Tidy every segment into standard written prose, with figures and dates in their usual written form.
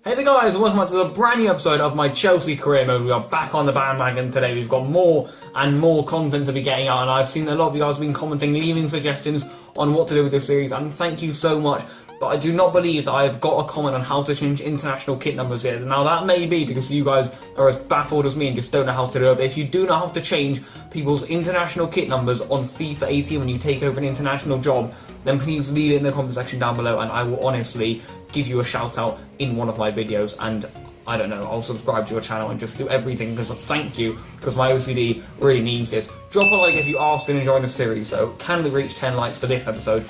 Hey there guys, and welcome back to a brand new episode of my Chelsea career mode. We are back on the bandwagon today. We've got more and more content to be getting out, and I've seen a lot of you guys have been commenting, leaving suggestions on what to do with this series, and thank you so much. But I do not believe that I have got a comment on how to change international kit numbers here. Now that may be because you guys are as baffled as me and just don't know how to do it. But if you do know how to change people's international kit numbers on FIFA 18 when you take over an international job, then please leave it in the comment section down below, and I will honestly give you a shout out in one of my videos. And I don't know, I'll subscribe to your channel and just do everything because thank you, because my OCD really needs this. Drop a like if you are still enjoying the series though. Can we reach 10 likes for this episode?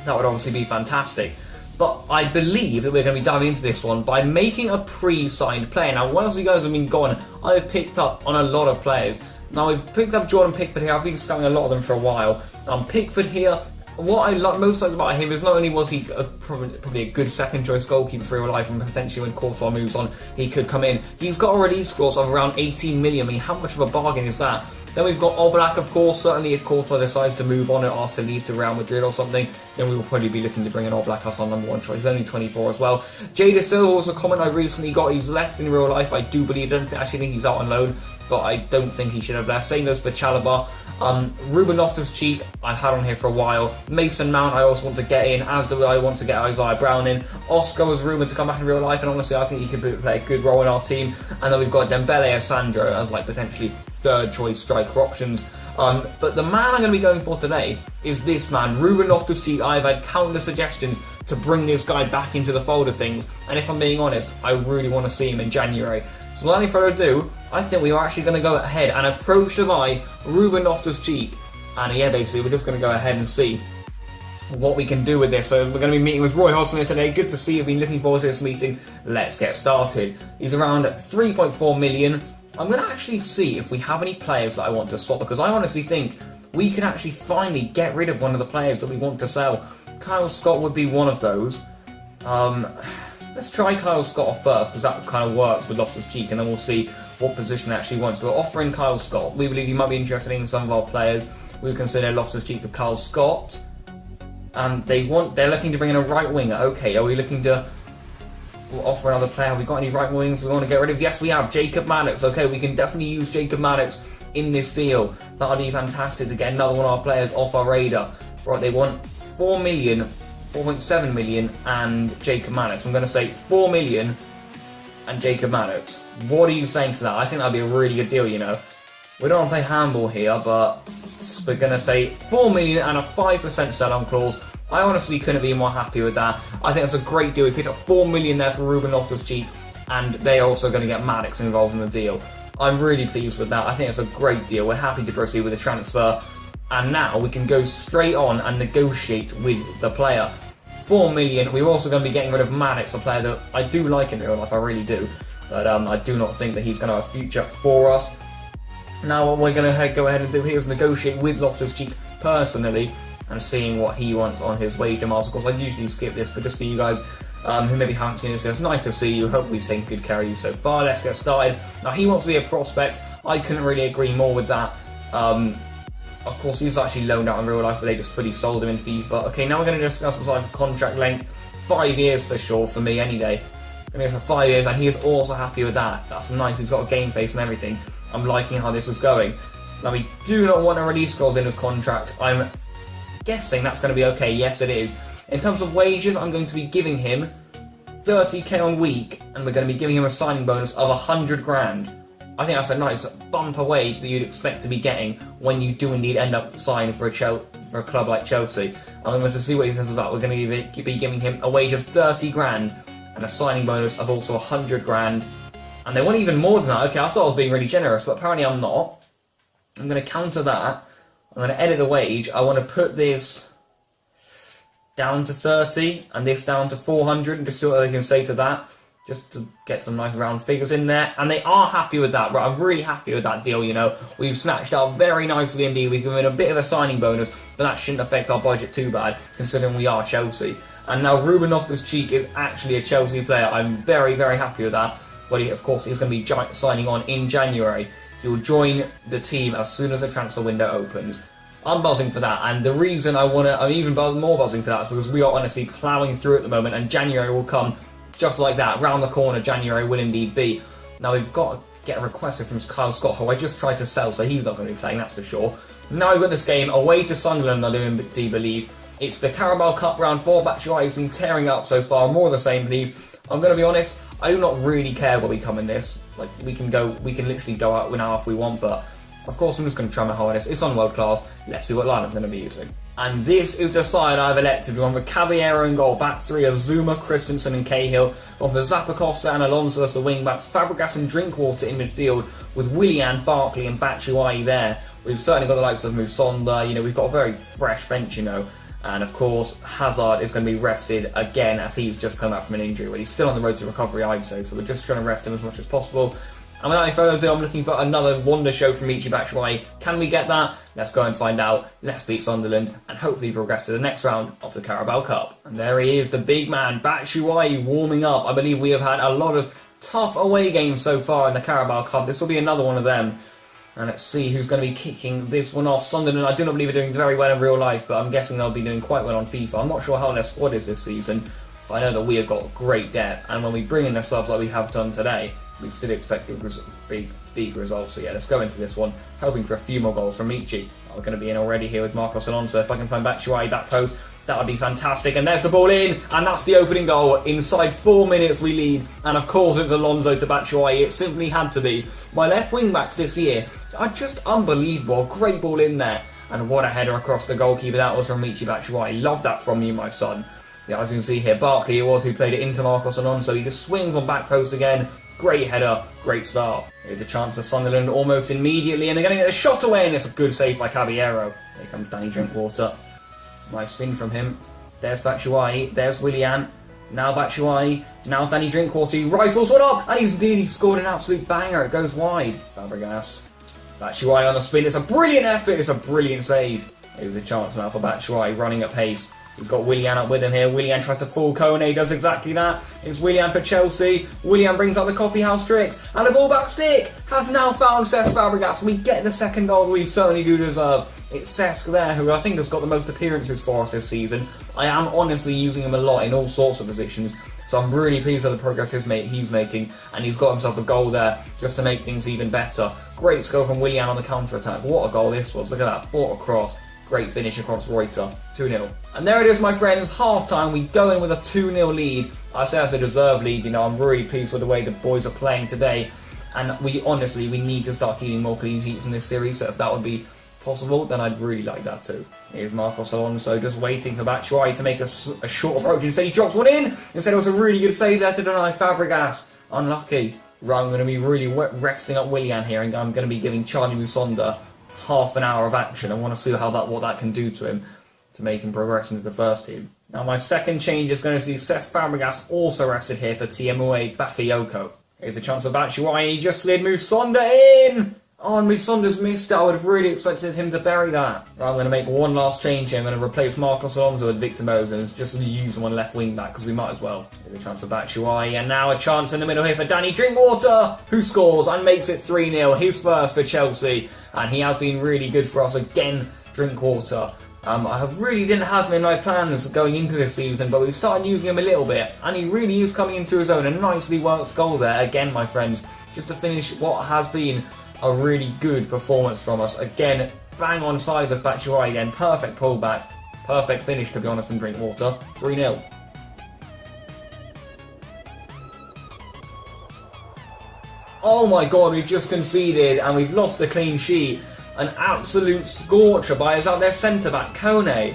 That would obviously be fantastic. But I believe that we're going to be diving into this one by making a pre-signed player. Now, whilst you guys have been gone, I've picked up on a lot of players. Now, we've picked up Jordan Pickford here. I've been scouting a lot of them for a while. Pickford here, what I most like about him is not only was he probably a good second choice goalkeeper for real life, and potentially when Courtois moves on, he could come in. He's got a release clause of around 18 million. I mean, how much of a bargain is that? Then we've got Oblak, of course. Certainly if Courtois decides to move on and ask to leave to Real Madrid or something, then we will probably be looking to bring in Oblak as our number one choice. He's only 24 as well. Jada Silva was a comment I recently got. He's left in real life. I do believe, I don't actually think he's out on loan, but I don't think he should have left. Same goes for Chalobah. Ruben Loftus-Cheek, I've had on here for a while. Mason Mount, I also want to get in, as do I want to get Isaiah Brown in. Oscar was rumoured to come back in real life, and honestly, I think he could play a good role in our team. And then we've got Dembele and Sandro as like potentially third choice striker options. But the man I'm going to be going for today is this man, Ruben Loftus-Cheek. I've had countless suggestions to bring this guy back into the fold of things, and if I'm being honest, I really want to see him in January. So without any further ado, I think we are actually going to go ahead and approach the guy, Ruben Loftus-Cheek. And yeah, basically, we're just going to go ahead and see what we can do with this. So we're going to be meeting with Roy Hodgson here today. Good to see you. Been looking forward to this meeting. Let's get started. He's around 3.4 million. I'm going to actually see if we have any players that I want to swap, because I honestly think we can actually finally get rid of one of the players that we want to sell. Kyle Scott would be one of those. Let's try Kyle Scott off first, because that kind of works with Loftus-Cheek, and then we'll see what position they actually want. So we're offering Kyle Scott. We believe you might be interested in some of our players. We would consider Loftus-Cheek for Kyle Scott. And they're looking to bring in a right winger. Okay, are we looking to offer another player? Have we got any right wings we want to get rid of? Yes, we have. Jacob Maddox. Okay, we can definitely use Jacob Maddox in this deal. That would be fantastic to get another one of our players off our radar. Right, they want 4 million, 4.7 million and Jacob Maddox. I'm going to say 4 million and Jacob Maddox. What are you saying for that? I think that would be a really good deal, you know. We don't want to play handball here, but we're going to say 4 million and a 5% sell-on clause. I honestly couldn't be more happy with that. I think that's a great deal. We picked up 4 million there for Ruben Loftus-Cheek, and they're also going to get Maddox involved in the deal. I'm really pleased with that. I think it's a great deal. We're happy to proceed with the transfer, and now we can go straight on and negotiate with the player. 4 million. We're also going to be getting rid of Maddox, a player that I do like in real life. I really do, but I do not think that he's going to have a future for us. Now what we're going to go ahead and do here is negotiate with Loftus-Cheek personally, and seeing what he wants on his wage demands. Of course, I usually skip this, but just for you guys who maybe haven't seen this, it's nice to see you. Hope we've taken good care of you so far. Let's get started. Now, he wants to be a prospect. I couldn't really agree more with that. Of course, he was actually loaned out in real life, but they just fully sold him in FIFA. Okay, now we're going to discuss some type of contract length. 5 years for sure, for me any day. Going to go for 5 years, and he is also happy with that. That's nice. He's got a game face and everything. I'm liking how this is going. Now, we do not want a release clause in his contract. I'm guessing that's going to be okay. Yes, it is. In terms of wages, I'm going to be giving him 30k on week, and we're going to be giving him a signing bonus of 100 grand. I think that's a nice bumper wage that you'd expect to be getting when you do indeed end up signing for a club like Chelsea. I'm going to see what he says about. We're going to be giving him a wage of 30 grand and a signing bonus of also 100 grand. And they want even more than that. Okay, I thought I was being really generous, but apparently I'm not. I'm going to counter that. I'm going to edit the wage. I want to put this down to 30 and this down to 400 and just see what they can say to that, just to get some nice round figures in there. And they are happy with that. Right, I'm really happy with that deal, you know. We've snatched out very nicely indeed. We've given a bit of a signing bonus, but that shouldn't affect our budget too bad, considering we are Chelsea. And now Ruben Loftus-Cheek is actually a Chelsea player. I'm very, very happy with that. But he, of course, he's going to be signing on in January. He will join the team as soon as the transfer window opens. I'm buzzing for that, and the reason I'm even more buzzing for that is because we are honestly ploughing through at the moment, and January will come just like that, round the corner, January will indeed be. Now we've got to get a request from Kyle Scott, who I just tried to sell, so he's not going to be playing, that's for sure. Now we've got this game away to Sunderland, I do believe. It's the Carabao Cup round 4. Batshuayi's been tearing up so far, more of the same, please. I'm going to be honest, I do not really care where we come in this. Like, we can literally go out with now if we want, but of course I'm just going to try my hardest. It's on world class. Let's see what line I'm going to be using. And this is the side I've elected. We're on with Caballero in goal, back three of Zuma, Christensen and Cahill. Off the Zappacosta and Alonso as the wing backs, Fabregas and Drinkwater in midfield with Willian, Barkley and Batshuayi there. We've certainly got the likes of Musonda, we've got a very fresh bench, And of course, Hazard is going to be rested again as he's just come out from an injury. Well, he's still on the road to recovery, I'd say, so we're just trying to rest him as much as possible. And without any further ado, I'm looking for another wonder show from Michy Batshuayi. Can we get that? Let's go and find out. Let's beat Sunderland and hopefully progress to the next round of the Carabao Cup. And there he is, the big man, Batshuayi, warming up. I believe we have had a lot of tough away games so far in the Carabao Cup. This will be another one of them. And let's see who's going to be kicking this one off. Sunderland, I do not believe are doing very well in real life, but I'm guessing they'll be doing quite well on FIFA. I'm not sure how their squad is this season, but I know that we have got great depth. And when we bring in the subs like we have done today, we still expect big results. So yeah, let's go into this one, hoping for a few more goals from Michy. We're going to be in already here with Marcos Alonso. If I can find Batshuayi back post, that would be fantastic. And there's the ball in, and that's the opening goal. Inside 4 minutes we lead, and of course it's Alonso to Batshuayi. It simply had to be. My left wing backs this year are just unbelievable. Great ball in there, and what a header across the goalkeeper that was from Michy Batshuayi. Love that from you, my son. Yeah, as you can see here, Barkley it was who played it into Marcos Alonso. He just swings on back post again. Great header, great start. Here's a chance for Sunderland almost immediately, and they're going to get a shot away, and it's a good save by Caballero. Here comes Danny Drinkwater. Nice spin from him. There's Batshuayi, there's Willian. Now Batshuayi, now Danny Drinkwater. He rifles one up, and he's nearly scored an absolute banger. It goes wide. Fabregas. Batshuayi on the spin. It's a brilliant effort, it's a brilliant save. Here's a chance now for Batshuayi running at pace. He's got Willian up with him here. Willian tries to fool Kone, does exactly that. It's Willian for Chelsea. Willian brings up the coffee house tricks. And the ball back stick has now found Cesc Fabregas. We get the second goal we certainly do deserve. It's Cesc there, who I think has got the most appearances for us this season. I am honestly using him a lot in all sorts of positions. So I'm really pleased with the progress he's making. And he's got himself a goal there just to make things even better. Great skill from Willian on the counter-attack. What a goal this was. Look at that. Brought across. Great finish across Reuter, 2-0. And there it is, my friends, half-time. We go in with a 2-0 lead. I say that's a deserved lead, I'm really pleased with the way the boys are playing today. And we need to start keeping more clean sheets in this series, so if that would be possible, then I'd really like that too. Here's Marcos Alonso just waiting for Batshuayi to make a short approach. Instead he drops one in. Instead it was a really good save there to deny Fabregas. Unlucky. Right, I'm going to be really resting up Willian here, and I'm going to be giving Charlie Musonda half an hour of action. I want to see what that can do to him to make him progress into the first team. Now my second change is going to see Cesc Fabregas also rested here for Tiemue Bakayoko. Here's a chance for Batshuayi. He just slid Musonda in. Oh, and Musonda's missed it. I would have really expected him to bury that. Right, I'm going to make one last change here. I'm going to replace Marcos Alonso with Victor Moses. Just to use him on left wing back because we might as well. Here's a chance for Batshuayi, and now a chance in the middle here for Danny Drinkwater, who scores and makes it 3-0. His first for Chelsea, and he has been really good for us again, Drinkwater. I really didn't have him in my plans going into this season, but we've started using him a little bit, and he really is coming into his own. A nicely worked goal there again, my friends, just to finish what has been a really good performance from us. Again, bang on side with Batshuayi again. Perfect pullback. Perfect finish, to be honest, from Drinkwater. 3-0. Oh my god, we've just conceded and we've lost the clean sheet. An absolute scorcher by us out there centre-back, Kone.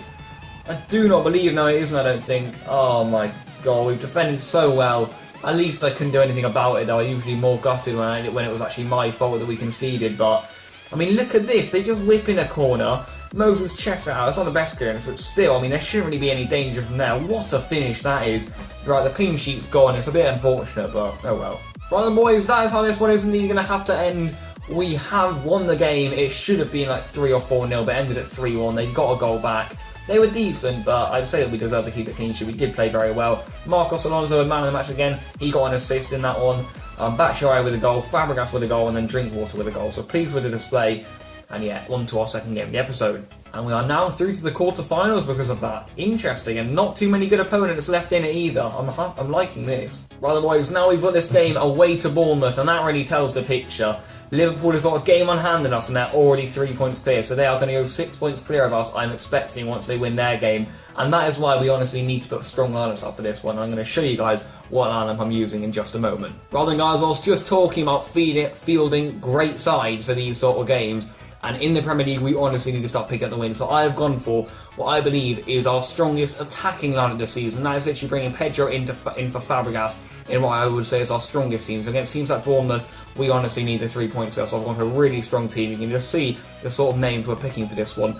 I do not believe, no it isn't, I don't think. Oh my god, we've defended so well. At least I couldn't do anything about it, though. I usually more gutted when it was actually my fault that we conceded. But, I mean, look at this. They just whip in a corner. Moses chests it out. It's not the best clearance, but still, I mean, there shouldn't really be any danger from there. What a finish that is. Right, the clean sheet's gone. It's a bit unfortunate, but oh well. Right then, boys, that is how this one is indeed going to have to end. We have won the game. It should have been like 3 or 4-0, but ended at 3-1. They got a goal back. They were decent, but I'd say that we deserve to keep the clean sheet. We did play very well. Marcos Alonso, man of the match again. He got an assist in that one. Batshuayi with a goal, Fabregas with a goal, and then Drinkwater with a goal. So pleased with the display. And yeah, on to our second game of the episode. And we are now through to the quarterfinals because of that. Interesting, and not too many good opponents left in it either. I'm liking this. Right, boys, now we've got this game away to Bournemouth, and that really tells the picture. Liverpool have got a game on hand in us, and they're already 3 points clear, so they are going to go 6 points clear of us, I'm expecting, once they win their game. And that is why we honestly need to put strong lineups up for this one. I'm going to show you guys what lineup I'm using in just a moment. Rather than, guys, I was just talking about fielding great sides for these sort of games. And in the Premier League, we honestly need to start picking up the win. So I have gone for what I believe is our strongest attacking lineup this season. That is literally bringing Pedro in for Fabregas in what I would say is our strongest teams. Against teams like Bournemouth, we honestly need the 3 points there. So I've gone for a really strong team. You can just see the sort of names we're picking for this one.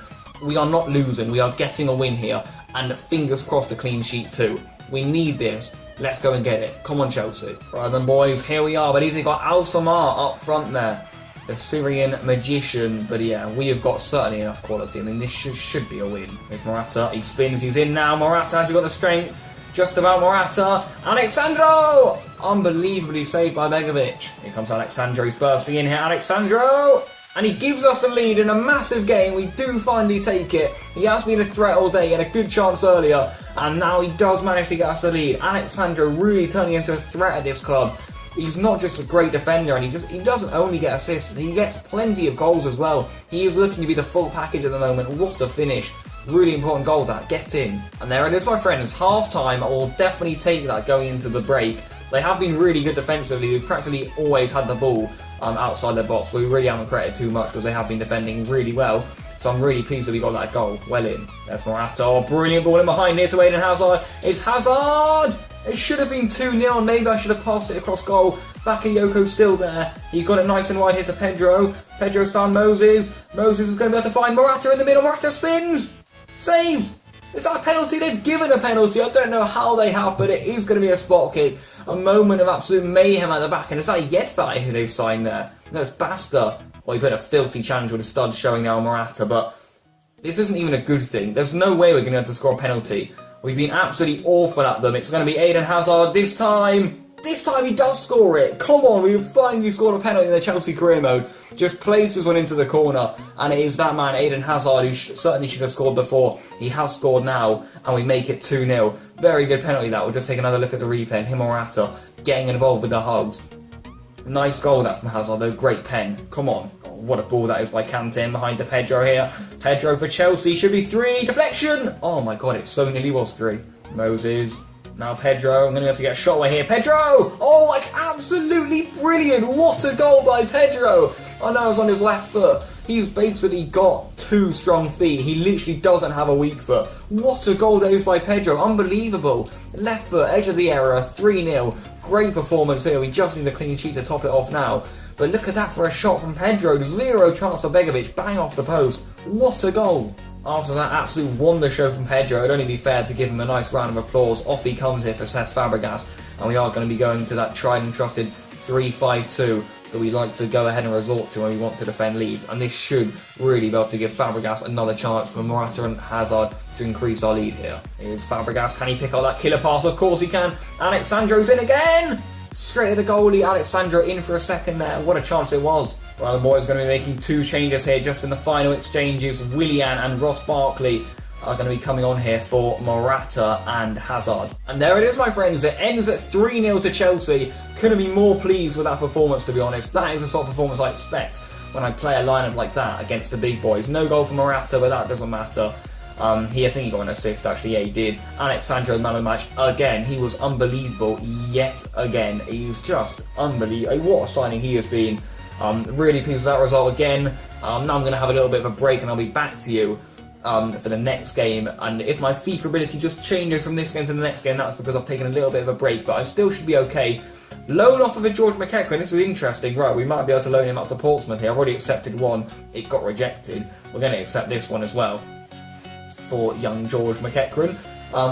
We are not losing. We are getting a win here. And fingers crossed a clean sheet too. We need this. Let's go and get it. Come on, Chelsea. Right then, boys. Here we are. But they've got Al-Samar up front there. The Syrian magician, but yeah, we have got certainly enough quality. I mean, this should be a win. There's Morata, he spins, he's in now. Morata, has he got the strength? Just about Morata. Alexandro! Unbelievably saved by Begovic. Here comes Alexandro, he's bursting in here. Alexandro! And he gives us the lead in a massive game. We do finally take it. He has been a threat all day, he had a good chance earlier, and now he does manage to get us the lead. Alexandro really turning into a threat at this club. He's not just a great defender, and he doesn't only get assists, he gets plenty of goals as well. He is looking to be the full package at the moment. What a finish. Really important goal that. Get in. And there it is, my friends. Half time. I will definitely take that going into the break. They have been really good defensively. We've practically always had the ball outside their box, but we really haven't created too much because they have been defending really well. So I'm really pleased that we got that goal. Well in. There's Morata. Oh, brilliant ball in behind here to Eden Hazard. It's Hazard! It should have been 2-0. Maybe I should have passed it across goal. Bakayoko's still there. He got it nice and wide here to Pedro. Pedro's found Moses. Moses is going to be able to find Morata in the middle. Morata spins! Saved! Is that a penalty? They've given a penalty. I don't know how they have, but it is going to be a spot kick. A moment of absolute mayhem at the back. And is that Yedfai who they've signed there? No, it's Basta. Well, he put a filthy challenge with a stud showing now Morata, but this isn't even a good thing. There's no way we're going to have to score a penalty. We've been absolutely awful at them. It's going to be Eden Hazard this time. This time he does score it. Come on, we've finally scored a penalty in the Chelsea career mode. Just places one into the corner, and it is that man, Eden Hazard, who certainly should have scored before. He has scored now, and we make it 2-0. Very good penalty that. We'll just take another look at the replay, and him or Morata getting involved with the hugs. Nice goal that from Hazard, though. Great pen. Come on. What a ball that is by Kante behind to Pedro here. Pedro for Chelsea. Should be 3. Deflection! Oh my god, it so nearly was 3. Moses. Now Pedro. I'm going to have to get a shot away here. Pedro! Oh, like absolutely brilliant. What a goal by Pedro. I know it was on his left foot. He's basically got 2 strong feet. He literally doesn't have a weak foot. What a goal that is by Pedro. Unbelievable. Left foot, edge of the area. 3-0. Great performance here. We just need the clean sheet to top it off now. But look at that for a shot from Pedro. 0 chance for Begovic. Bang off the post. What a goal. After that absolute wonder show from Pedro, it'd only be fair to give him a nice round of applause. Off he comes here for Cesc Fabregas. And we are going to be going to that tried and trusted 3-5-2 that we like to go ahead and resort to when we want to defend leads. And this should really be able to give Fabregas another chance for Morata and Hazard to increase our lead here. Here's Fabregas. Can he pick up that killer pass? Of course he can. Alexandro's in again! Straight at the goalie. Alexandro in for a second there. What a chance it was. Well, the boys are going to be making 2 changes here just in the final exchanges. Willian and Ross Barkley are going to be coming on here for Morata and Hazard. And there it is, my friends. It ends at 3-0 to Chelsea. Couldn't be more pleased with that performance, to be honest. That is the sort of performance I expect when I play a lineup like that against the big boys. No goal for Morata, but that doesn't matter. I think he got an assist, actually. Yeah, he did. Alexandro, man of the match, again. He was unbelievable yet again. He's just unbelievable. What a signing he has been. Really pleased with that result again. Now I'm going to have a little bit of a break and I'll be back to you for the next game. And if my FIFA ability just changes from this game to the next game, that's because I've taken a little bit of a break, but I still should be okay. Loan off of a George McEachran. This is interesting. Right, we might be able to loan him up to Portsmouth here. I've already accepted one. It got rejected. We're going to accept this one as well for young George McEachran.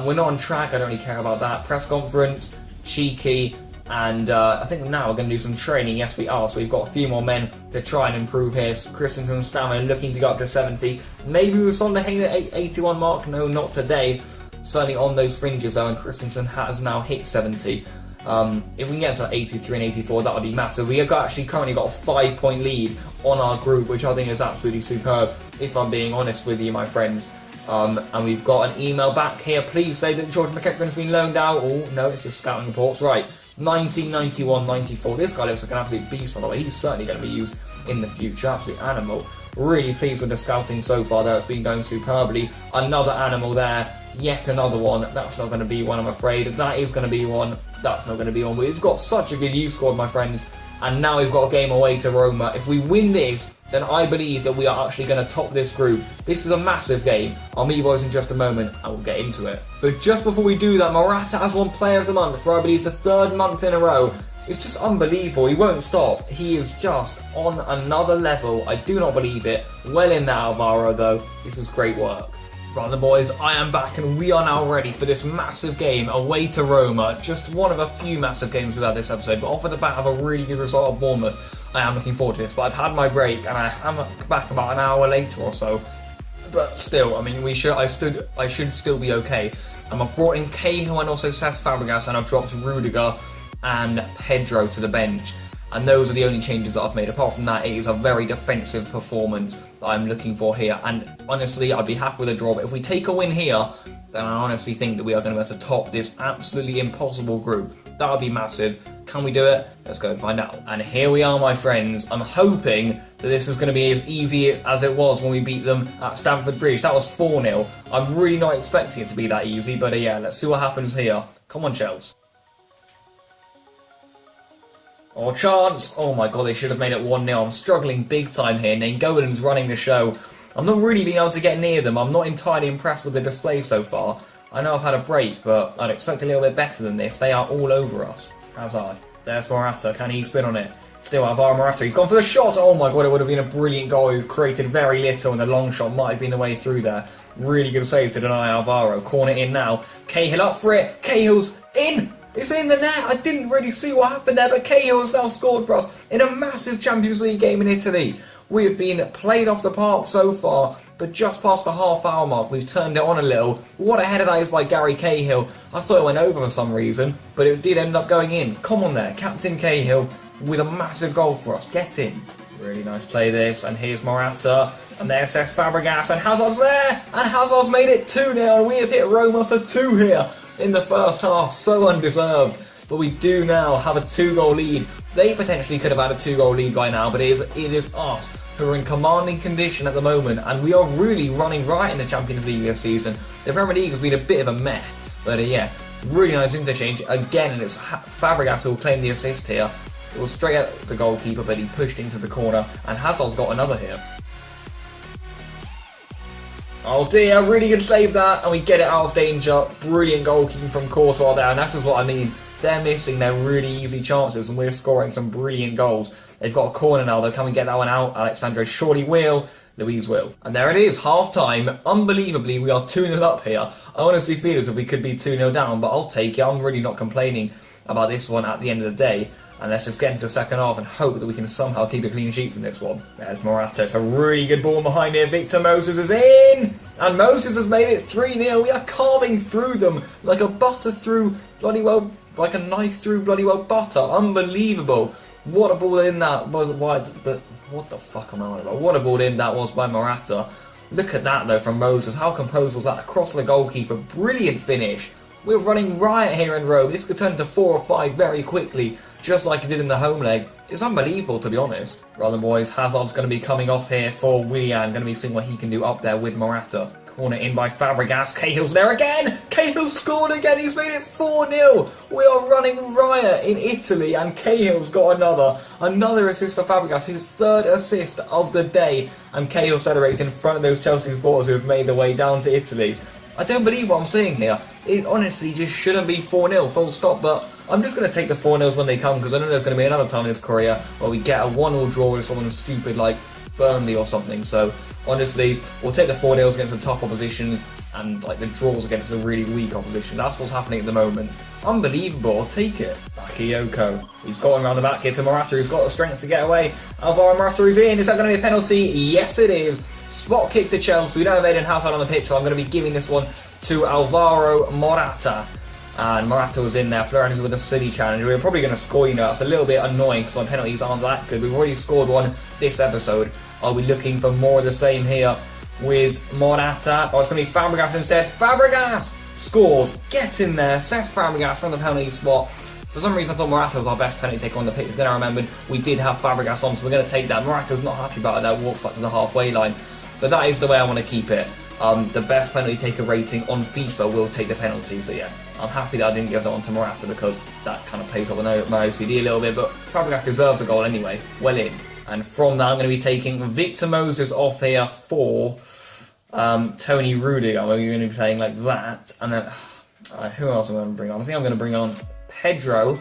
We're not on track. I don't really care about that. Press conference, cheeky. And I think now we're going to do some training. Yes, we are. So we've got a few more men to try and improve here. Christensen's stamina looking to go up to 70. Maybe with Sunderland at 81 mark. No, not today. Certainly on those fringes though. And Christensen has now hit 70. If we can get to 83 and 84, that would be massive. We have actually currently got a 5-point lead on our group, which I think is absolutely superb, if I'm being honest with you, my friends. And we've got an email back here. Please say that George McEachran has been loaned out. Oh, no, it's just scouting reports. Right, 1991, 94. This guy looks like an absolute beast, by the way. He's certainly going to be used in the future. Absolute animal. Really pleased with the scouting so far there. It's been going superbly. Another animal there. Yet another one. That's not going to be one, I'm afraid. That is going to be one. That's not going to be one. But we've got such a good youth squad, my friends. And now we've got a game away to Roma. If we win this, then I believe that we are actually going to top this group. This is a massive game. I'll meet you boys in just a moment and we'll get into it. But just before we do that, Morata has won Player of the Month for, I believe, the 3rd month in a row. It's just unbelievable. He won't stop. He is just on another level. I do not believe it. Well in there, Alvaro, though. This is great work. Right then, boys, I am back and we are now ready for this massive game away to Roma. Just one of a few massive games we've had this episode, but off of the bat of a really good result of Bournemouth, I am looking forward to this. But I've had my break and I am back about an hour later or so. But still, I mean, I should still be okay. I've brought in Cahill and also Cesc Fabregas, and I've dropped Rudiger and Pedro to the bench. And those are the only changes that I've made. Apart from that, it is a very defensive performance that I'm looking for here. And honestly, I'd be happy with a draw. But if we take a win here, then I honestly think that we are going to be able to top this absolutely impossible group. That would be massive. Can we do it? Let's go and find out. And here we are, my friends. I'm hoping that this is going to be as easy as it was when we beat them at Stamford Bridge. That was 4-0. I'm really not expecting it to be that easy. But yeah, let's see what happens here. Come on, Chelsea. Oh, chance! Oh my god, they should have made it 1-0. I'm struggling big time here. Nainggolan's running the show. I'm not really being able to get near them. I'm not entirely impressed with the display so far. I know I've had a break, but I'd expect a little bit better than this. They are all over us. Hazard. There's Morata. Can he spin on it? Still Alvaro Morata. He's gone for the shot. Oh my god, it would have been a brilliant goal. He created very little, and the long shot might have been the way through there. Really good save to deny Alvaro. Corner in now. Cahill up for it. Cahill's in! It's in the net. I didn't really see what happened there, but Cahill has now scored for us in a massive Champions League game in Italy. We have been played off the park so far, but just past the half-hour mark, we've turned it on a little. What a header that is by Gary Cahill. I thought it went over for some reason, but it did end up going in. Come on there, Captain Cahill with a massive goal for us. Get in. Really nice play this, and here's Morata, and there's Cesc Fabregas, and Hazard's there, and Hazard's made it 2-0, and we have hit Roma for 2 here in the first half. So undeserved, but we do now have a 2-goal lead. They potentially could have had a 2-goal lead by now, but it is us who are in commanding condition at the moment, and we are really running right in the Champions League this season. The Premier League has been a bit of a meh, but yeah, really nice interchange again, and it's Fabregas who will claim the assist here. It was straight at the goalkeeper, but he pushed into the corner, and Hazard's got another here. Oh dear, really good save that, and we get it out of danger. Brilliant goalkeeping from Courtois there, and that's just what I mean. They're missing their really easy chances, and we're scoring some brilliant goals. They've got a corner now, though. Can we get that one out? Alexandro surely will. Louise will. And there it is, half-time. Unbelievably, we are 2-0 up here. I honestly feel as if we could be 2-0 down, but I'll take it. I'm really not complaining about this one at the end of the day. And let's just get into the second half and hope that we can somehow keep a clean sheet from this one. There's Morata. It's a really good ball behind here. Victor Moses is in! And Moses has made it 3-0. We are carving through them like a butter through bloody well, like a knife through bloody well butter. Unbelievable. What a ball in that was. What the fuck am I on about? What a ball in that was by Morata. Look at that though from Moses. How composed was that? Across the goalkeeper. Brilliant finish. We're running riot here in Rome. This could turn to 4 or 5 very quickly, just like it did in the home leg. It's unbelievable, to be honest. Right then, boys, Hazard's going to be coming off here for Willian. Going to be seeing what he can do up there with Morata. Corner in by Fabregas. Cahill's there again. Cahill scored again. He's made it 4-0. We are running riot in Italy, and Cahill's got another assist for Fabregas. His 3rd assist of the day, and Cahill celebrates in front of those Chelsea supporters who have made their way down to Italy. I don't believe what I'm seeing here. It honestly just shouldn't be 4-0, full stop, but I'm just going to take the 4-0s when they come, because I know there's going to be another time in this career where we get a 1-1 draw with someone stupid like Burnley or something. So honestly, we'll take the 4-0s against a tough opposition and like the draws against a really weak opposition. That's what's happening at the moment. Unbelievable, I'll take it. Bakayoko. He's going around the back here to Morata, who's got the strength to get away. Alvaro Morata is in. Is that going to be a penalty? Yes, it is. Spot kick to Chelsea. We don't have Eden Hazard on the pitch, so I'm going to be giving this one to Alvaro Morata. and Morata was in there. Florian is with a silly challenge. We were probably going to score, you know, that's a little bit annoying because my penalties aren't that good. We've already scored one this episode. Are we looking for more of the same here with Morata? Oh, it's going to be Fabregas instead. Fabregas scores, get in there, Cesc Fabregas from the penalty spot. For some reason I thought Morata was our best penalty taker on the pitch, then I remembered we did have Fabregas on, so we're going to take that. Morata's not happy about it, that walks back to the halfway line, but that is the way I want to keep it. The best penalty taker rating on FIFA will take the penalty, so yeah, I'm happy that I didn't give that one to Morata because that kind of plays off on my OCD a little bit, but Fabregas deserves a goal anyway, well in. And from that I'm going to be taking Victor Moses off here for Tony Rudiger. We're going to be playing like that, and then who else am I going to bring on? I think I'm going to bring on Pedro,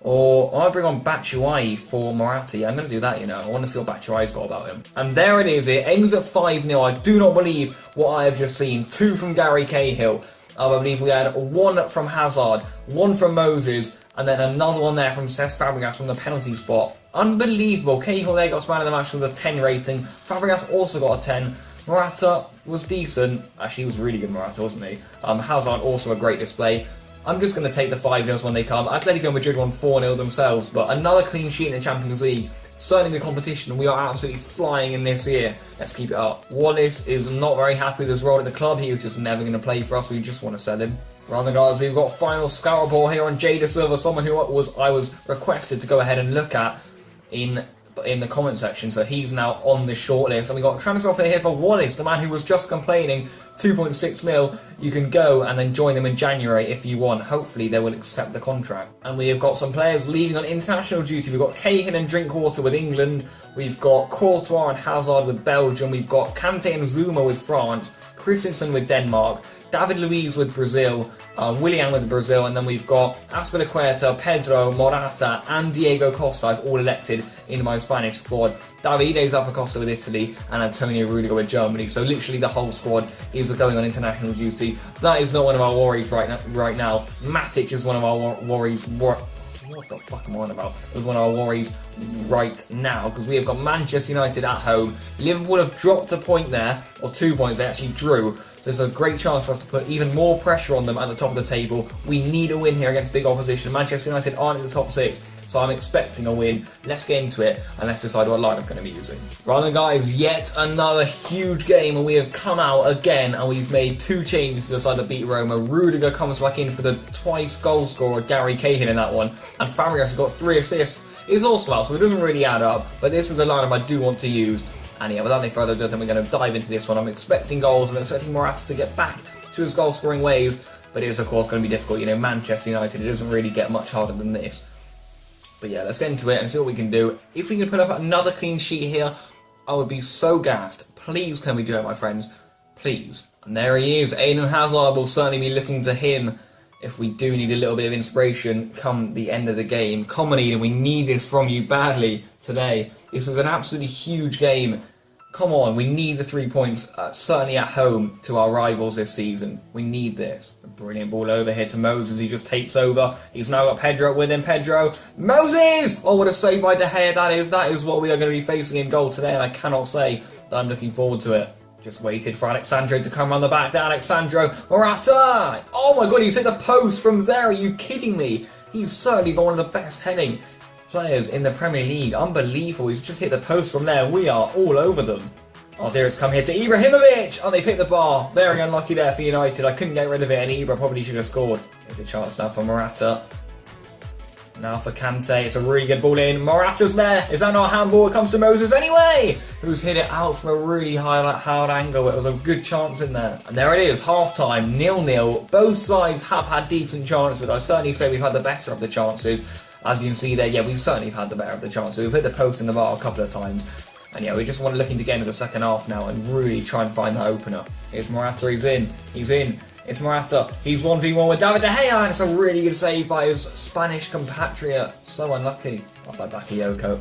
or I might bring on Batshuayi for Morata. Yeah, I'm going to do that, you know. I want to see what Batshuayi's got about him. And there it is. It ends at 5-0. I do not believe what I have just seen. 2 from Gary Cahill. I believe we had 1 from Hazard, 1 from Moses, and then another one there from Cesc Fabregas from the penalty spot. Unbelievable. Cahill there got man of the match with a 10 rating. Fabregas also got a 10. Morata was decent. Actually, he was really good, Morata, wasn't he? Hazard also a great display. I'm just going to take the 5-0s when they come. Atletico Madrid won 4-0 themselves, but another clean sheet in the Champions League. Certainly the competition, we are absolutely flying in this year. Let's keep it up. Wallace is not very happy with his role at the club. He was just never going to play for us. We just want to sell him. Around the guys, we've got final scout report here on Jada Silva, someone who I was requested to go ahead and look at in the comment section, so he's now on the shortlist. And we got transfer offer here for Wallace, the man who was just complaining, 2.6 mil. You can go and then join them in January if you want. Hopefully they will accept the contract. And we have got some players leaving on international duty. We've got Cahill and Drinkwater with England. We've got Courtois and Hazard with Belgium. We've got Kante and Zuma with France. Christensen with Denmark. David Luiz with Brazil, Willian with Brazil, and then we've got Azpilicueta, Pedro, Morata, and Diego Costa. I've all elected in my Spanish squad. Davide Zappacosta with Italy, and Antonio Rudiger with Germany. So literally the whole squad is going on international duty. That is not one of our worries right now. Matic is one of our worries. What the fuck am I on about? It's one of our worries right now because we have got Manchester United at home. Liverpool have dropped a point there, or 2 points. They actually drew. So there's a great chance for us to put even more pressure on them at the top of the table. We need a win here against big opposition. Manchester United aren't in the top 6, so I'm expecting a win. Let's get into it and let's decide what line I'm going to be using. Right then guys, yet another huge game, and we have come out again and we've made 2 changes to decide to beat Roma. Rudiger comes back in for the twice goal scorer Gary Cahill in that one, and Fabregas has got 3 assists. He's also out, so it doesn't really add up, but this is the lineup I do want to use. And yeah, without any further ado, then we're going to dive into this one. I'm expecting goals. I'm expecting Morata to get back to his goal-scoring ways. But it is, of course, going to be difficult. You know, Manchester United, it doesn't really get much harder than this. But yeah, let's get into it and see what we can do. If we can put up another clean sheet here, I would be so gassed. Please, can we do it, my friends? Please. And there he is. Eden Hazard will certainly be looking to him if we do need a little bit of inspiration come the end of the game. Come on, Eden, we need this from you badly today. This was an absolutely huge game. Come on, we need the 3 points, certainly at home, to our rivals this season. We need this. A brilliant ball over here to Moses. He just takes over. He's now got Pedro with him. Pedro. Moses! Oh, what a save by De Gea that is. That is what we are going to be facing in goal today, and I cannot say that I'm looking forward to it. Just waited for Alexandro to come around the back there. Alexandro. Morata! Oh my god, he's hit the post from there. Are you kidding me? He's certainly got one of the best heading players in the Premier League. Unbelievable. He's just hit the post from there. We are all over them. Oh dear, it's come here to Ibrahimovic. Oh, they've hit the bar. Very unlucky there for United. I couldn't get rid of it, and Ibra probably should have scored. There's a chance now for Morata. Now for Kante. It's a really good ball in. Morata's there. Is that not a handball? It comes to Moses anyway, who's hit it out from a really hard angle. It was a good chance in there. And there it is, half-time, 0-0. Both sides have had decent chances. I certainly say we've had the better of the chances. As you can see there, yeah, we've certainly had the better of the chances. We've hit the post in the bar a couple of times. And yeah, we just want to look into get into the second half now and really try and find that opener. Here's Morata, he's in. He's in. It's Morata. He's 1v1 with David De Gea, and it's a really good save by his Spanish compatriot. So unlucky. Not by Bakayoko.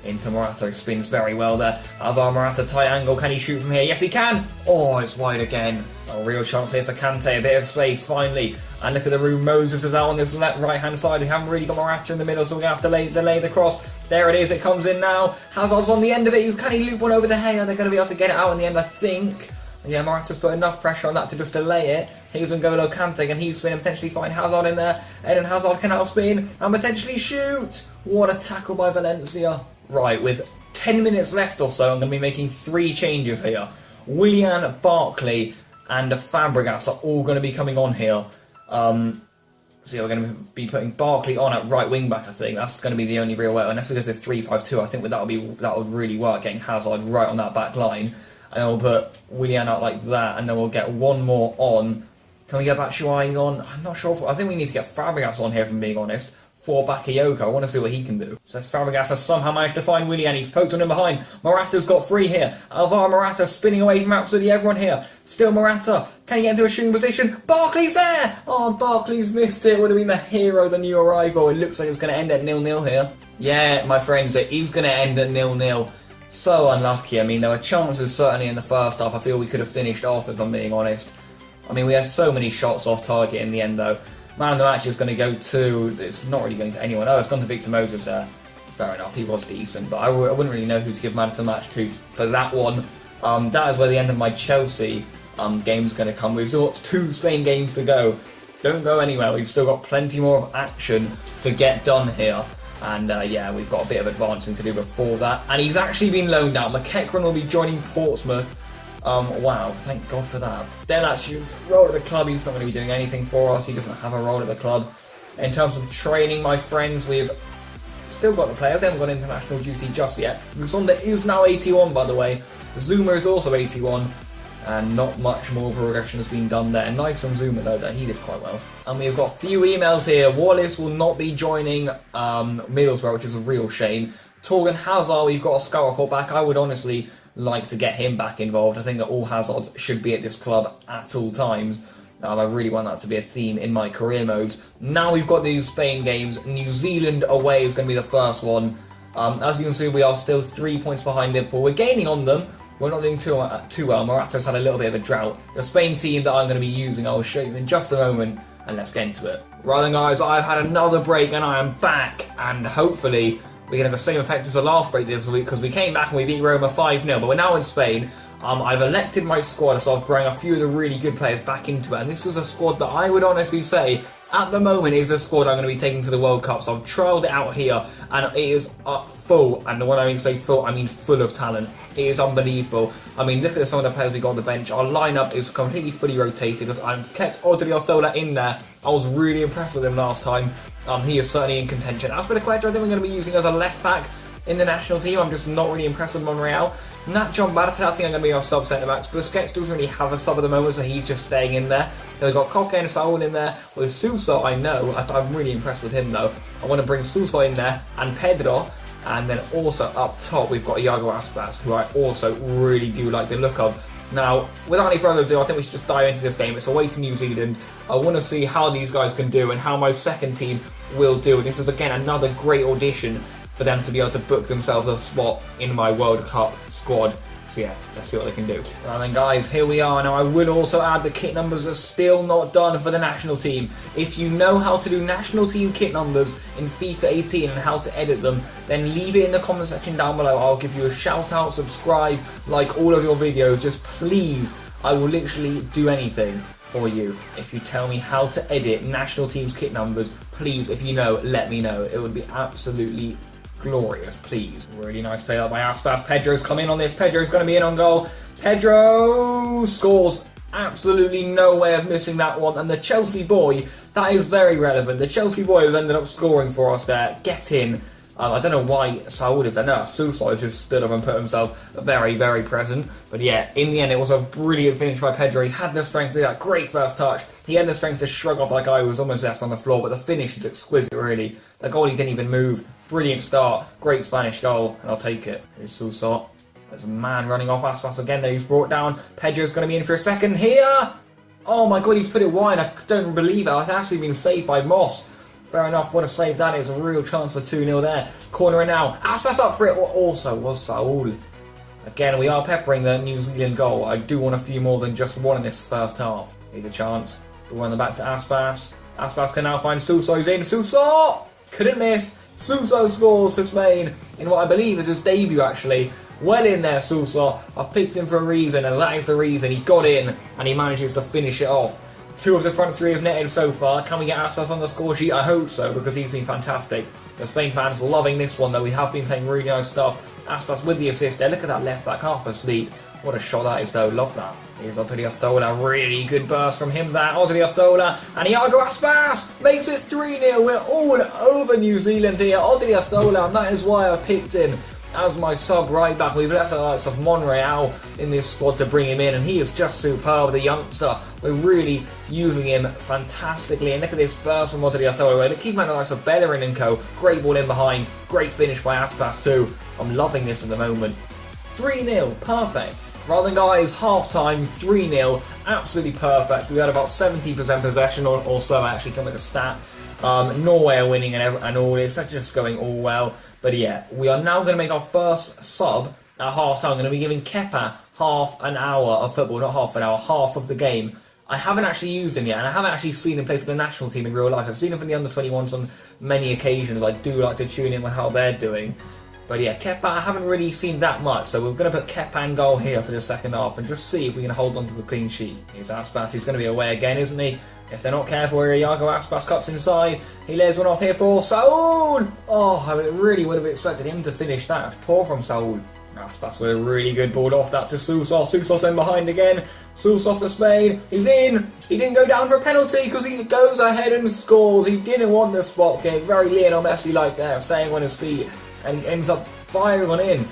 Into Morata, he spins very well there. Alvaro Morata, tight angle. Can he shoot from here? Yes, he can. Oh, it's wide again. A real chance here for Kante. A bit of space, finally. And look at the room. Moses is out on this right-hand side. We haven't really got Morata in the middle, so we're going to have to lay the cross. There it is. It comes in now. Hazard's on the end of it. Can he loop one over to Gea? They're going to be able to get it out in the end, I think. Yeah, Morata's put enough pressure on that to just delay it. Here's N'Golo Kante, and he's spin and potentially find Hazard in there. Eden Hazard can now spin and potentially shoot. What a tackle by Valencia. Right, with 10 minutes left or so, I'm going to be making 3 changes here. Willian, Barkley, and Fabregas are all going to be coming on here. So yeah, we're going to be putting Barkley on at right wing back. I think that's going to be the only real way. Unless we go to 3-5-2, I think that would really work. Getting Hazard right on that back line, and then we'll put Willian out like that, and then we'll get one more on. Can we get Batshuayi on? I'm not sure. I think we need to get Fabregas on here, if I'm being honest. For Bakayoko, I want to see what he can do. So Fabregas has somehow managed to find Willian. He's poked on him behind. Morata's got free here. Alvaro Morata spinning away from absolutely everyone here. Still Morata. Can he get into a shooting position? Barkley's there! Oh, Barkley's missed it. Would have been the hero, the new arrival. It looks like it's going to end at 0-0 here. Yeah, my friends, it is going to end at 0-0. So unlucky. I mean, there were chances certainly in the first half. I feel we could have finished off, if I'm being honest. I mean, we had so many shots off target in the end, though. Man of the match is going to go to... It's not really going to anyone. Oh, it's gone to Victor Moses there. Fair enough, he was decent, but I wouldn't really know who to give man of the match to for that one. That is where the end of my Chelsea game is going to come. We've still got 2 Spain games to go. Don't go anywhere. We've still got plenty more of action to get done here. And yeah, we've got a bit of advancing to do before that. And he's actually been loaned out. McEachran will be joining Portsmouth. Wow, thank God for that. Then actually, his role at the club, he's not going to be doing anything for us. He doesn't have a role at the club. In terms of training, my friends, we've still got the players. They haven't got international duty just yet. Musonda is now 81, by the way. Zuma is also 81. And not much more progression has been done there. Nice from Zuma, though, that he did quite well. And we've got a few emails here. Wallace will not be joining Middlesbrough, which is a real shame. Torgan Hazard, we've got a scout report back. I would honestly like to get him back involved. I think that all Hazards should be at this club at all times. I really want that to be a theme in my career modes. Now we've got these Spain games. New Zealand away is going to be the first one. As you can see, we are still 3 points behind Liverpool. We're gaining on them. We're not doing too well. Morata's had a little bit of a drought. The Spain team that I'm going to be using, I will show you in just a moment, and let's get into it. Right then, guys, I've had another break and I am back, and hopefully we can have the same effect as the last break this week, because we came back and we beat Roma 5-0, but we're now in Spain. I've elected my squad, so I've brought a few of the really good players back into it, and this was a squad that I would honestly say, at the moment, is a squad I'm going to be taking to the World Cup. So I've trialled it out here, and it is full, and when I mean say full, I mean full of talent. It is unbelievable. I mean, look at some of the players we got on the bench. Our lineup is completely fully rotated. I've kept Odriozola in there. I was really impressed with him last time. He is certainly in contention. Aspilicueta, I think we're going to be using as a left back in the national team. I'm just not really impressed with Monreal. Nat John Barata, I think I'm going to be our sub centre backs. Busquets doesn't really have a sub at the moment, so he's just staying in there. Then we've got Koke and Saul in there. With Sousa, I know. I'm really impressed with him though. I want to bring Sousa in there and Pedro. And then also up top, we've got Iago Aspas, who I also really do like the look of. Now, without any further ado, I think we should just dive into this game. It's away to New Zealand. I want to see how these guys can do and how my second team will do. And this is, again, another great audition for them to be able to book themselves a spot in my World Cup squad. So yeah, let's see what they can do. Right then, guys, here we are. Now I will also add the kit numbers are still not done for the national team. If you know how to do national team kit numbers in FIFA 18 and how to edit them, then leave it in the comment section down below. I'll give you a shout out, subscribe, like all of your videos. Just please, I will literally do anything for you. If you tell me how to edit national team's kit numbers, please, if you know, let me know. It would be absolutely glorious, please. Really nice play up by Aspas. Pedro's come in on this. Pedro's going to be in on goal. Pedro scores. Absolutely no way of missing that one. And the Chelsea boy, that is very relevant. The Chelsea boy has ended up scoring for us there. Get in. I don't know why Saul is there. No, Sousa has just stood up and put himself very, very present. But yeah, in the end, it was a brilliant finish by Pedro. He had the strength to do that. Great first touch. He had the strength to shrug off that guy who was almost left on the floor. But the finish is exquisite, really. The goalie didn't even move. Brilliant start. Great Spanish goal. And I'll take it. Here's Sousa. There's a man running off Aspas again that he's brought down. Pedro's going to be in for a second here. Oh my God, he's put it wide. I don't believe it. It's actually been saved by Moss. Fair enough, what a save that is. A real chance for 2-0 there. Corner it now. Aspas up for it. What also was Saul. Again, we are peppering the New Zealand goal. I do want a few more than just one in this first half. Here's a chance. We run the back to Aspas. Aspas can now find Sousa. He's in. Sousa! Couldn't miss. Sousa scores for Spain in what I believe is his debut, actually. Well in there, Sousa. I've picked him for a reason, and that is the reason. He got in, and he manages to finish it off. 2 of the front 3 have netted so far. Can we get Aspas on the score sheet? I hope so, because he's been fantastic. The Spain fans loving this one, though. We have been playing really nice stuff. Aspas with the assist there. Look at that left back, half asleep. What a shot that is, though. Love that. Here's Odriozola. Really good burst from him there. Odriozola. And Iago Aspas makes it 3-0. We're all over New Zealand here. Odriozola, and that is why I picked him as my sub right back. We've left the likes of Monreal in this squad to bring him in, and he is just superb, the youngster. We're really using him fantastically, and look at this burst from Odriozola. The keeper, the likes of Bellerin and co. Great ball in behind, great finish by Aspas too. I'm loving this at the moment. 3-0, perfect. Rather than guys, half-time, 3-0, absolutely perfect. We had about 70% possession or so, actually, coming to stat. Norway are winning and all this, that's just going all well. But yeah, we are now going to make our first sub at half-time. I'm going to be giving Kepa half an hour of football, not half an hour, half of the game. I haven't actually used him yet, and I haven't actually seen him play for the national team in real life. I've seen him for the under-21s on many occasions. I do like to tune in with how they're doing. But yeah, Kepa, I haven't really seen that much, so we're going to put Kepa in goal here for the second half and just see if we can hold on to the clean sheet. Here's Aspas, he's going to be away again, isn't he? If they're not careful here, Iago Aspas cuts inside. He lays one off here for Saul! Oh, I really would have expected him to finish that. It's poor from Saul. Aspas with a really good ball off that to Sousa. Sousa's in behind again. Sousa for Spain. He's in. He didn't go down for a penalty because he goes ahead and scores. He didn't want the spot kick. Very Lionel Messi-like there, staying on his feet. And he ends up firing one in.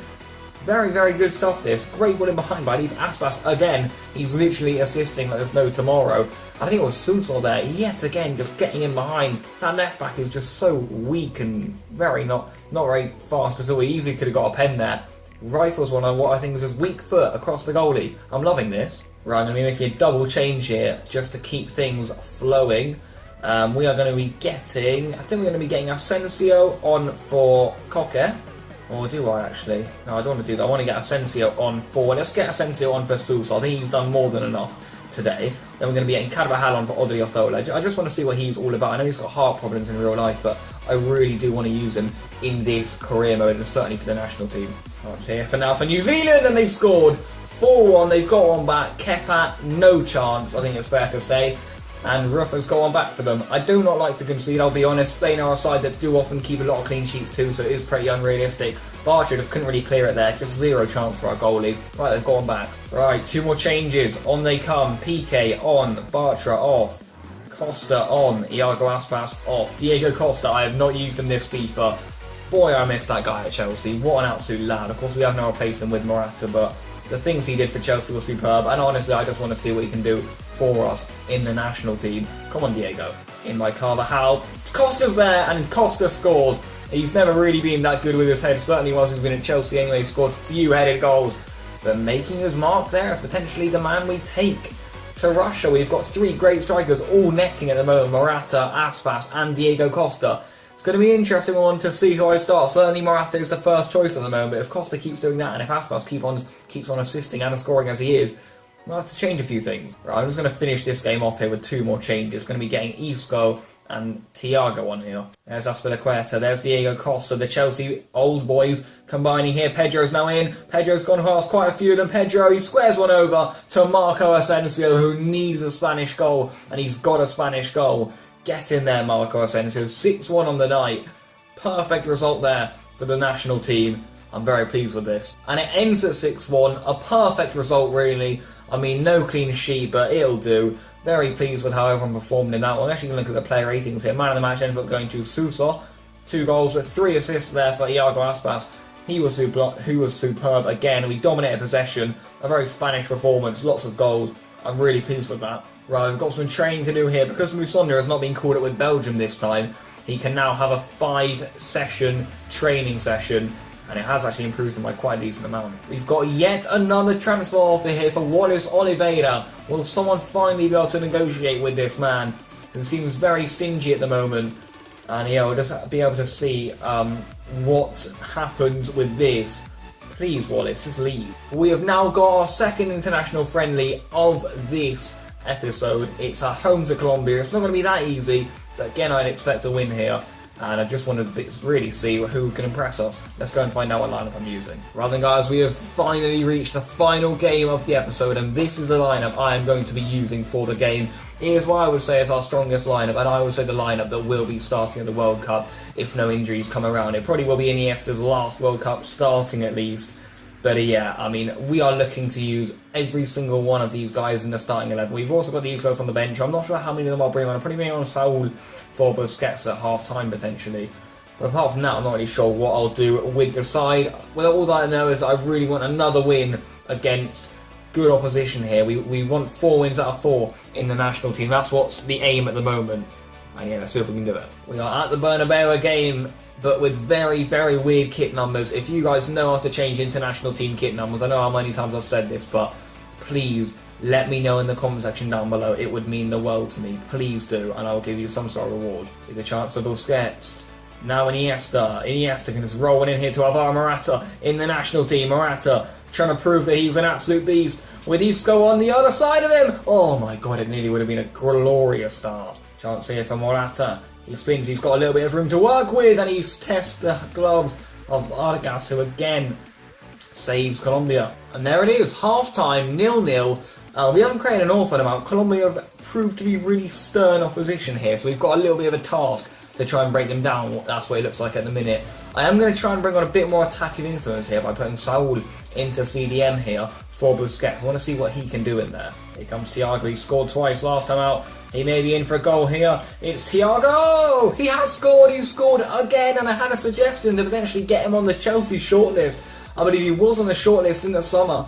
Very, very good stuff this. Great ball in behind by Aspas again. He's literally assisting like there's no tomorrow. I think it was Sousa there, yet again, just getting in behind. That left back is just so weak and very not very fast at all. He easily could have got a pen there. Rifles one on what I think was his weak foot across the goalie. I'm loving this. Right, I'm going to be making a double change here just to keep things flowing. We are going to be getting, I think we're going to be getting Asensio on for Koke. Or do I actually? No, I don't want to do that. I want to get Asensio on for, let's get Asensio on for Sousa. I think he's done more than enough today. Then we're going to be getting Carabao on for Odriozola. I just want to see what he's all about. I know he's got heart problems in real life, but I really do want to use him in this career mode, and certainly for the national team. Right, here for now for New Zealand, and they've scored 4-1. They've got one back. Kepa, no chance, I think it's fair to say. And Rufa's got one back for them. I do not like to concede, I'll be honest. Spain are a side that do often keep a lot of clean sheets too, so it is pretty unrealistic. Bartra just couldn't really clear it there. Just zero chance for our goalie. Right, they've gone back. Right, 2 more changes. On they come. PK on. Bartra off. Costa on. Iago Aspas off. Diego Costa, I have not used him this FIFA. Boy, I miss that guy at Chelsea. What an absolute lad. Of course, we have now replaced him with Morata, but the things he did for Chelsea were superb. And honestly, I just want to see what he can do for us in the national team. Come on, Diego. In by Carvajal. Costa's there, and Costa scores. He's never really been that good with his head, certainly whilst he's been at Chelsea anyway. He scored few headed goals. But making his mark there is potentially the man we take to Russia. We've got 3 great strikers all netting at the moment. Morata, Aspas and Diego Costa. It's going to be an interesting one to see who I start. Certainly Morata is the first choice at the moment, but if Costa keeps doing that and if Aspas keeps on assisting and scoring as he is, we'll have to change a few things. Right, I'm just going to finish this game off here with 2 more changes. It's going to be getting Isco and Thiago on here. There's Azpilicueta, there's Diego Costa, the Chelsea old boys combining here. Pedro's now in. Pedro's gone past quite a few of them. Pedro, he squares one over to Marco Asensio, who needs a Spanish goal, and he's got a Spanish goal. Get in there, Marco Asensio. 6-1 on the night. Perfect result there for the national team. I'm very pleased with this. And it ends at 6-1. A perfect result, really. I mean, no clean sheet, but it'll do. Very pleased with how everyone performed in that one. I'm actually going to look at the player ratings here. Man of the match ends up going to Sousa. 2 goals with 3 assists there for Iago Aspas. He was superb again. We dominated possession. A very Spanish performance. Lots of goals. I'm really pleased with that. Right, we've got some training to do here. Because Musonda has not been called up with Belgium this time, he can now have a 5-session training session. And it has actually improved him by quite a decent amount. We've got yet another transfer offer here for Wallace Oliveira. Will someone finally be able to negotiate with this man, who seems very stingy at the moment? And yeah, we'll just be able to see what happens with this. Please, Wallace, just leave. We have now got our second international friendly of this episode. It's at home to Colombia. It's not going to be that easy, but again, I'd expect a win here. and I just wanted to really see who can impress us. Let's go and find out what lineup I'm using. Right then, guys, we have finally reached the final game of the episode, and this is the lineup I am going to be using for the game. Here's what I would say is our strongest lineup, and I would say the lineup that will be starting at the World Cup if no injuries come around. It probably will be Iniesta's last World Cup starting at least. But yeah, I mean, we are looking to use every single one of these guys in the starting 11. We've also got these guys on the bench. I'm not sure how many of them I'll bring on. I'm probably bringing on Saul for Busquets at half-time, potentially. But apart from that, I'm not really sure what I'll do with the side. Well, all that I know is that I really want another win against good opposition here. We want 4 wins out of 4 in the national team. That's what's the aim at the moment. And yeah, let's see if we can do it. We are at the Bernabeu again, but with very, very weird kit numbers. If you guys know how to change international team kit numbers, I know how many times I've said this, but please let me know in the comment section down below. It would mean the world to me. Please do, and I'll give you some sort of reward. Here's a chance for Busquets. Now Iniesta. Iniesta can just roll one in here to Alvaro Morata in the national team. Morata trying to prove that he's an absolute beast with Isco on the other side of him. Oh my god, it nearly would have been a glorious start. Chance here for Morata. He spins, he's got a little bit of room to work with, and he's tests the gloves of Argas, who again saves Colombia. And there it is, half-time, 0-0. We haven't created an awful amount. Colombia have proved to be really stern opposition here, so we've got a little bit of a task to try and break them down. That's what it looks like at the minute. I am going to try and bring on a bit more attacking influence here by putting Saul into CDM here for Busquets. I want to see what he can do in there. Here comes Thiago. He scored twice last time out. He may be in for a goal here. It's Thiago! He has scored! He's scored again, and I had a suggestion to potentially get him on the Chelsea shortlist. I believe he was on the shortlist in the summer,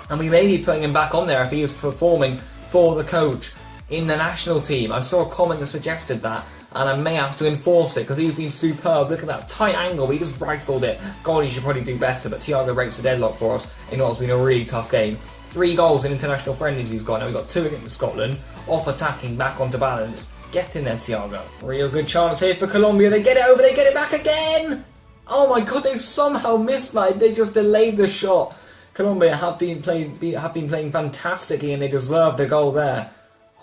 and we may be putting him back on there if he is performing for the coach in the national team. I saw a comment that suggested that, and I may have to enforce it because he's been superb. Look at that tight angle, he just rifled it. God, he should probably do better, but Thiago breaks the deadlock for us in what's been a really tough game. 3 goals in international friendlies he's got. Now we've got 2 against Scotland. Off attacking, back onto balance. Get in there, Thiago. Real good chance here for Colombia. They get it over, they get it back again! Oh my god, they've somehow missed that. They just delayed the shot. Colombia have been playing fantastically, and they deserved a goal there.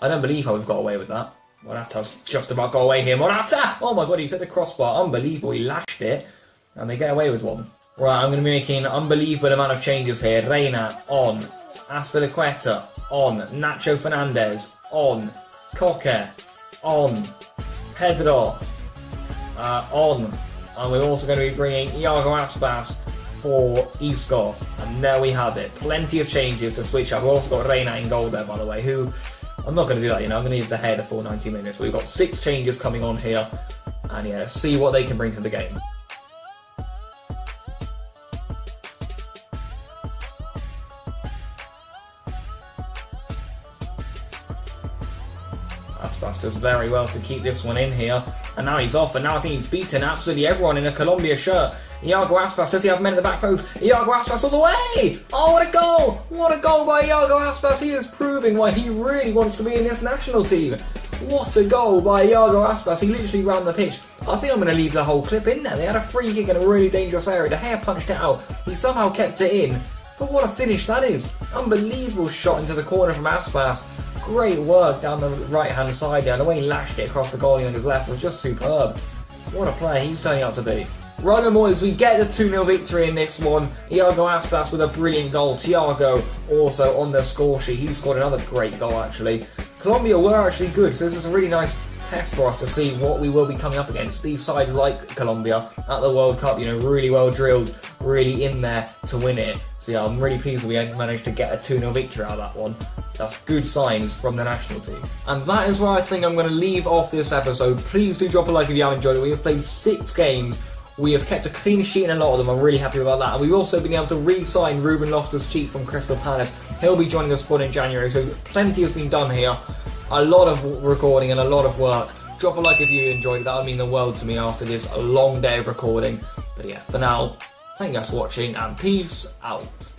I don't believe how we've got away with that. Morata's just about got away here. Morata! Oh my god, he's hit the crossbar. Unbelievable, he lashed it. And they get away with one. Right, I'm going to be making an unbelievable amount of changes here. Reina on. Azpilicueta on. Nacho Fernandez on. Koke on. Pedro on. And we're also going to be bringing Iago Aspas for Isco. And there we have it. Plenty of changes to switch up. We've also got Reina in goal there, by the way, who... I'm not going to do that, you know, I'm going to leave the hair the full 90 minutes. We've got 6 changes coming on here. And yeah, let's see what they can bring to the game. Aspas does very well to keep this one in here. And now he's off, and now I think he's beaten absolutely everyone in a Colombia shirt. Iago Aspas, does he have men at the back post? Iago Aspas all the way! Oh, what a goal! What a goal by Iago Aspas. He is proving why he really wants to be in this national team. What a goal by Iago Aspas. He literally ran the pitch. I think I'm going to leave the whole clip in there. They had a free kick in a really dangerous area. De Gea punched it out. He somehow kept it in. But what a finish that is. Unbelievable shot into the corner from Aspas. Great work down the right-hand side there. The way he lashed it across the goalie on his left was just superb. What a player he's turning out to be. Right then, boys, we get the 2-0 victory in this one. Iago Aspas with a brilliant goal. Thiago also on the score sheet. He scored another great goal, actually. Colombia were actually good, so this is a really nice test for us to see what we will be coming up against. These sides like Colombia at the World Cup, you know, really well drilled, really in there to win it. So yeah, I'm really pleased we managed to get a 2-0 victory out of that one. That's good signs from the national team. And that is where I think I'm going to leave off this episode. Please do drop a like if you have enjoyed it. We have played 6 games. We have kept a clean sheet in a lot of them. I'm really happy about that. And we've also been able to re-sign Ruben Loftus-Cheek from Crystal Palace. He'll be joining the squad in January, so plenty has been done here. A lot of recording and a lot of work. Drop a like if you enjoyed it. That would mean the world to me after this long day of recording. But yeah, for now, thank you guys for watching, and peace out.